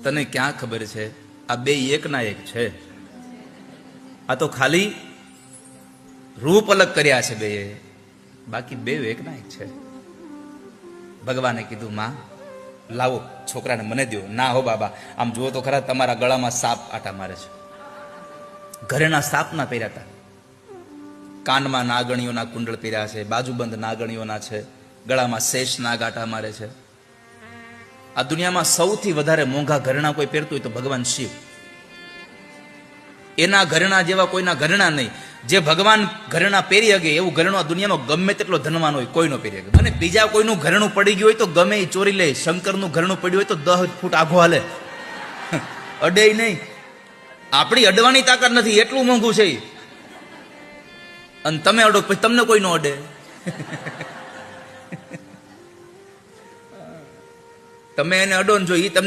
તને ક્યાં ખબર છે, આ બે એકના એક છે. આ તો ખાલી રૂપ અલગ કર્યા છે બે, બાકી બે એકના એક છે. ભગવાને કીધું, માં લાવો છોકરાને મને દો. ના હો બાબા, આમ જુઓ તો ખરા, તમારા ગળામાં સાપ આટા મારે છે. ઘરેના સાપ ના પહેર્યા હતા, કાનમાં નાગણીઓના કુંડળ પહેર્યા છે, બાજુબંધ નાગણીઓના છે, ગળામાં શેષ નાગ આટા મારે છે. આ દુનિયામાં સૌથી વધારે મોંઘા ઘરેણા કોઈ પહેરતું હોય તો ભગવાન શિવ. એના ઘરેણા જેવા કોઈના ઘરેણા નહીં. જે ભગવાન ઘરેણા પહેરી શકે એવું ઘરેણું આ દુનિયામાં ગમે તેટલો ધનવાન હોય કોઈ નો પહેરી શકે. અને બીજા કોઈનું ઘરેણું પડી ગયું હોય તો ગમે એ ચોરી લે. શંકરનું ઘરેણું પડ્યું હોય તો 10 ફૂટ આઘો હાલે, અડે નહીં. આપણી અડવાની તાકાત નથી, એટલું મોંઘું છે. અને તમે અડો પછી તમને કોઈ નો અડે. તમે એને અડો ને જો ઈ તમને